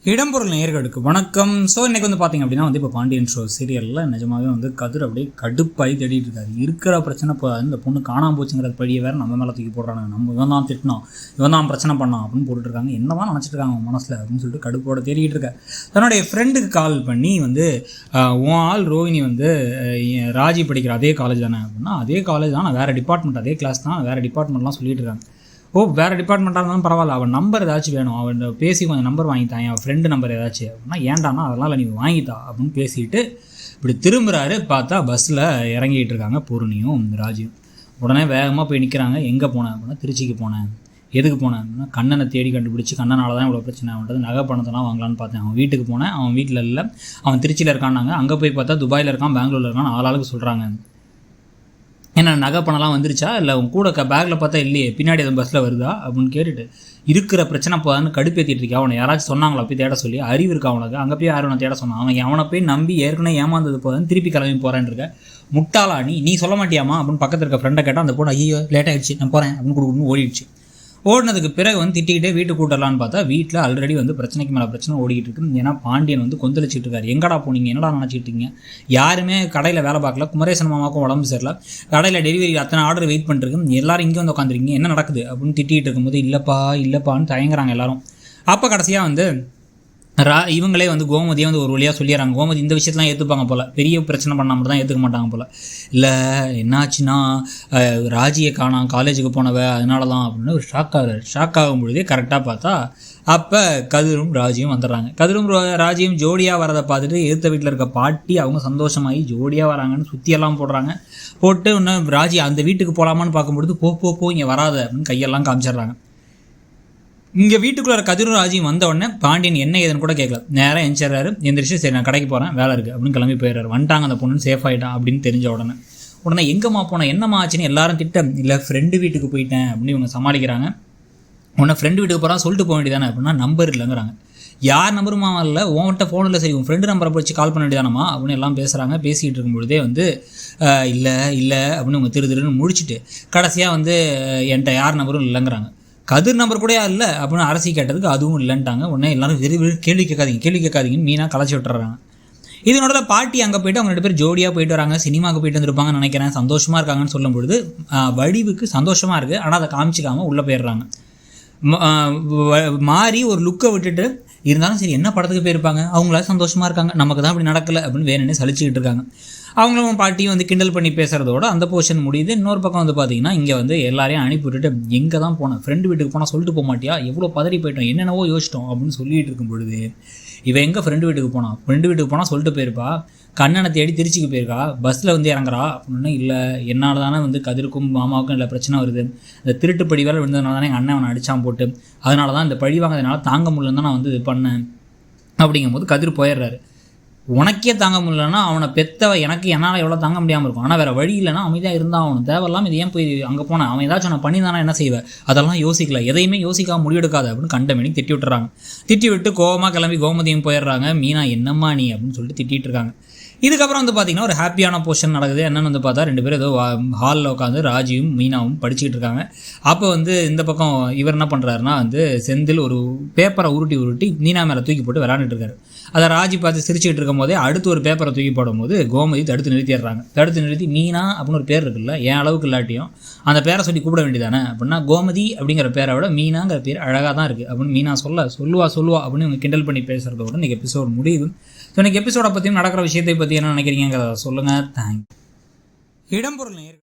இடம்பொருள் நேயர்களுக்கு வணக்கம். ஸோ இன்றைக்கி வந்து பார்த்திங்க அப்படின்னா வந்து இப்போ பாண்டியன் ஷோ சீரியலில் நிஜமாகவே வந்து கதிர் அப்படியே கடுப்பாகி தேடிட்டு இருக்காரு. இருக்கிற பிரச்சனை இப்போ இந்த பொண்ணு காணாமல் போச்சுங்கிற படியை வேறு நம்ம மேலே தூக்கி போடுறாங்க. நம்ம இவன் தான் திட்டினோம், இவன் தான் பிரச்சனை பண்ணோம் அப்படின்னு போட்டுட்ருக்காங்க. என்னதான் நினச்சிட்டு இருக்காங்க மனசில் அப்படின்னு சொல்லிட்டு கடுப்போட தேடிட்டு இருக்க தன்னுடைய ஃப்ரெண்டுக்கு கால் பண்ணி வந்து உன் ஆள் ரோஹிணி வந்து ராஜி படிக்கிற அதே காலேஜ் தானே அப்படின்னா, அதே காலேஜ் தான், வேறு டிபார்ட்மெண்ட், அதே கிளாஸ் தான், வேறு டிபார்ட்மெண்ட்லாம் சொல்லிட்டு இருக்காங்க. வேறு டிபார்ட்மெண்ட்டாக இருந்தாலும் பரவாயில்ல, அவன் நம்பர் ஏதாச்சும் வேணும், அவன் பேசி கொஞ்சம் நம்பர் வாங்கித்தான், என் ஃப்ரெண்டு நம்பர் ஏதாச்சும் அப்படின்னா, ஏன்டானா அதெல்லாம் நீ வாங்கித்தா அப்படின்னு பேசிட்டு இப்படி திரும்புகிறாரு. பார்த்தா பஸ்ஸில் இறங்கிட்டு இருக்காங்க பூர்ணியும் ராஜியும். உடனே வேகமாக போய் நிற்கிறாங்க. எங்கே போனேன் அப்படின்னா, திருச்சிக்கு போனேன். எதுக்கு போனேன் அப்படின்னா, கண்ணனை தேடி கண்டுபிடிச்சி கண்ணனால தான் இவ்வளோ பிரச்சனை அவன்றது, நகை பணத்தெல்லாம் வாங்கலான்னு பார்த்தேன். அவன் வீட்டுக்கு போனேன், அவன் வீட்டில் இல்லை, அவன் திருச்சியில் இருக்கான்னாங்க. அங்கே போய் பார்த்தா துபாயில் இருக்கான், பெங்களூரில் இருக்கான்னு ஆளாளுக்கு சொல்கிறாங்க. என்ன நகை பணம்லாம் வந்துருச்சா, இல்லை உன் கூட பேக்கில் பார்த்தா இல்லையே, பின்னாடி எதுவும் பஸ்ஸில் வருதா அப்படின்னு கேட்டுட்டு இருக்கிற பிரச்சனை போதான்னு கடுப்பேற்றிட்டு இருக்கா. அவனை யாராச்சும் சொன்னாங்களா போய் தேட சொல்லி? அறிவு இருக்கா அவனுக்கு? அங்கே போய் யாரும் அவனை தேட சொன்னான்? அவனை போய் நம்பி ஏற்கனவே ஏமாந்தது போதான்னு திருப்பி கிளம்பி போகிறேன்னு இருக்க. முட்டாளா நீ சொல்ல மாட்டியாமா அப்படின்னு பக்கத்தில் இருக்க ஃப்ரெண்டை கேட்டால் அந்த பொண்ணு ஐயோ லேட் ஆகிடுச்சு நான் போகிறேன் அப்படின்னு கொடுக்கணும்னு ஓடிடுச்சு. ஓடினதுக்கு பிறகு வந்து திட்டிக்கிட்டே வீட்டுக்கு கூட்டலான்னு பார்த்தா வீட்டில் ஆல்ரெடி வந்து பிரச்சனைக்கு மேலே பிரச்சனை ஓடிக்கிட்டு இருக்கு. ஏன்னா பாண்டியன் வந்து கொந்தளிச்சிட்டு இருக்காரு. எங்கடா போனீங்க, என்னடா நினச்சிக்கிட்டீங்க, யாருமே கடையில் வேலை பார்க்கல, குமரேசன் மாமாவுக்கும் உடம்பு சரியில்லை, கடையில் டெலிவரி அத்தனை ஆர்டர் வெயிட் பண்ணிருக்கு, எல்லாரும் இங்கே வந்து உட்காந்துருக்கீங்க, என்ன நடக்குது அப்படின்னு திட்டிகிட்டு இருக்கும்போது இல்லைப்பான்னு தயங்குறாங்க எல்லாரும். அப்போ கடைசியாக வந்து இவங்களே வந்து கோமதியை வந்து ஒரு வழியாக சொல்லிடுறாங்க. கோமதி இந்த விஷயத்தெலாம் ஏற்றுப்பாங்க போல், பெரிய பிரச்சனை பண்ணால் மட்டும் தான் ஏற்றுக்க மாட்டாங்க போல். இல்லை என்னாச்சுன்னா ராஜியை காணாம், காலேஜுக்கு போனவ அதனால தான் அப்படின்னு ஒரு ஷாக் ஆகும் பொழுதே கரெக்டாக பார்த்தா அப்போ கதிரும் ராஜியும் வந்துடுறாங்க. கதிரும் ராஜியும் ஜோடியாக வரதை பார்த்துட்டு எதிர்த்த வீட்டில் இருக்க பாட்டி அவங்க சந்தோஷமாகி ஜோடியாக வராங்கன்னு சுற்றியெல்லாம் போட்டு இன்னும் ராஜி அந்த வீட்டுக்கு போகலாமான்னு பார்க்கும்பொழுது போ இங்கே வராத அப்படின்னு கையெல்லாம் காமிச்சிடுறாங்க. இங்கே வீட்டுக்குள்ளே கதிரும் ராஜியும் வந்த உடனே பாண்டியன் என்ன ஏதுன்னு கூட கேட்கல, நேராக எந்திரிச்சாரு. எந்திரிச்சு சரி நான் கடைக்கு போகிறேன், வேலை இருக்குது அப்படின்னு கிளம்பி போயிடுறாரு. வந்துட்டாங்க அந்த பொண்ணு, சேஃப் ஆகிட்டான் அப்படின்னு தெரிஞ்ச உடனே எங்கேம்மா போனேன், என்னம்மா ஆச்சுன்னு எல்லாரும் திட்டம். இல்லை ஃப்ரெண்டு வீட்டுக்கு போயிட்டேன் அப்படின்னு இவங்க சமாளிக்கிறாங்க. உன்னை ஃப்ரெண்டு வீட்டுக்கு போகிறா சொல்லிட்டு போக வேண்டியதானே அப்படின்னா, நம்பர் இல்லைங்கிறாங்க. யார் நம்பருமா இல்லை, உன்கிட்ட ஃபோன் இல்லை, சரி உன் ஃப்ரெண்டு நம்பரை போச்சு கால் பண்ண வேண்டியதானம்மா அப்படின்னு எல்லாம் பேசுகிறாங்க. பேசிக்கிட்டு இருக்கும்பொழுதே வந்து இல்லை அப்படின்னு இவங்க திருன்னு முடிச்சுட்டு கடைசியாக வந்து என்கிட்ட யார் நம்பரும் இல்லைங்கிறாங்க. கதிர் நம்பர் கூட இல்லை அப்படின்னு அரசி கேட்டதுக்கு அதுவும் இல்லைன்ட்டாங்க. உடனே எல்லாரும் கேள்வி கேட்காதீங்கன்னு மீனாக கலைச்சி விட்டுறாங்க. இதனோட பாட்டி அங்கே போய்ட்டு அவங்க 2 பேர் ஜோடியாக போயிட்டு வராங்க. சினிமாவுக்கு போயிட்டு வந்துருப்பாங்கன்னு நினைக்கிறேன். சந்தோஷமாக இருக்காங்கன்னு சொல்லும் பொழுது வடிவுக்கு சந்தோஷமாக இருக்குது, ஆனால் அதை காமிச்சிக்காமல் உள்ளே போயிடுறாங்க. மாறி ஒரு லுக்கை விட்டுட்டு இருந்தாலும் சரி என்ன படத்துக்கு போயிருப்பாங்க, அவங்களால சந்தோஷமாக இருக்காங்க, நமக்கு தான் அப்படி நடக்கலை அப்படின்னு வேணும்னே சலிச்சுக்கிட்டு இருக்காங்க. அவங்களும் பாட்டியும் வந்து கிண்டல் பண்ணி பேசுகிறதோட அந்த போர்ஷன் முடியுது. இன்னொரு பக்கம் வந்து பார்த்திங்கன்னா இங்கே வந்து எல்லாரையும் அனுப்பி விட்டுட்டு எங்கே தான் போனேன், ஃப்ரெண்டு வீட்டுக்கு போனால் சொல்லிட்டு போக மாட்டியா, எவ்வளோ பதறி போயிட்டோம், என்னென்னவோ யோசிச்சிட்டோம் அப்படின்னு சொல்லிகிட்டு இருக்கும் பொழுது இவன் எங்கே ஃப்ரெண்டு வீட்டுக்கு போனால் சொல்லிட்டு போயிருப்பா, கண்ணனை தேடி திருச்சிக்கு போயிருக்கா, பஸ்ஸில் வந்து இறங்குறா அப்படின்னு. இல்லை என்னால் தானே வந்து கதிருக்கும் மாமாவுக்கும் இல்லை பிரச்சனை வருது, இந்த திருட்டு படி வேலை விழுந்ததுனால தானே எங்கள் அண்ணன் அவனை அடித்தான் போட்டு, அதனால தான் இந்த பழி வாங்கிறதுனால தாங்க முடியலன்னு தான் நான் வந்து இது பண்ணேன் அப்படிங்கும்போது கதிர் போயிடுறாரு. உனக்கே தாங்க முடியலன்னா அவனை பெத்தவ எனக்கு என்னால் எவ்வளோ தாங்க முடியாமல் இருக்கும், ஆனால் வேறு வழி இல்லைனா அமைதியாக இருந்தால் அவனுக்கு தேவையில்லாமல் இது ஏன் போய் அங்கே போனேன், அவன் ஏதாச்சும் நான் பண்ணி தானே என்ன செய்வேன், அதெல்லாம் யோசிக்கல, எதையுமே யோசிக்காமல் முடிவெடுக்காது அப்படின்னு கண்டமேனி திட்டி விட்டுறாங்க. திட்டி விட்டு கோவமாக கிளம்பி கோமதியும் போயிடுறாங்க. மீனா என்னம்மா நீ அப்படின்னு சொல்லிட்டு திட்டிகிட்டு இருக்காங்க. இதுக்கப்புறம் வந்து பார்த்திங்கன்னா ஒரு ஹாப்பியான போர்ஷன் நடக்குது. என்னென்னு வந்து பார்த்தா 2 பேரும் ஏதோ ஹாலில் உட்காந்து ராஜியும் மீனாவும் படிச்சுக்கிட்டு இருக்காங்க. அப்போ வந்து இந்த பக்கம் இவர் என்ன பண்ணுறாருன்னா வந்து செந்தில் ஒரு பேப்பரை உருட்டி மீனா மேலே தூக்கி போட்டு விளாண்டுட்டு இருக்காரு. அதை ராஜி பார்த்து சிரிச்சுக்கிட்டு இருக்கும் போதே அடுத்து ஒரு பேப்பரை தூக்கி போடும்போது கோமதி தடுத்து நிறுத்தி மீனா அப்படின்னு ஒரு பேர் இருக்குல்ல, என் அளவுக்கு இல்லாட்டியும் அந்த பேரை சொல்லி கூப்பிட வேண்டியதானே அப்படின்னா, கோமதி அப்படிங்கிற பேரை விட மீனாங்கிற பேர் அழகாக தான் இருக்குது அப்படின்னு மீனா சொல்லுவா அப்படின்னு இவங்க கிண்டல் பண்ணி பேசுகிறதோட இன்றைக்கி எபிசோட் முடியுது. ஸோ இன்றைக்கி எபிசோடை பற்றியும் நடக்கிற விஷயத்தை பற்றி என்ன நினைக்கிறீங்கிறத சொல்லுங்கள். தேங்க்யூ. இடம்பொருள் நேயர்கள்.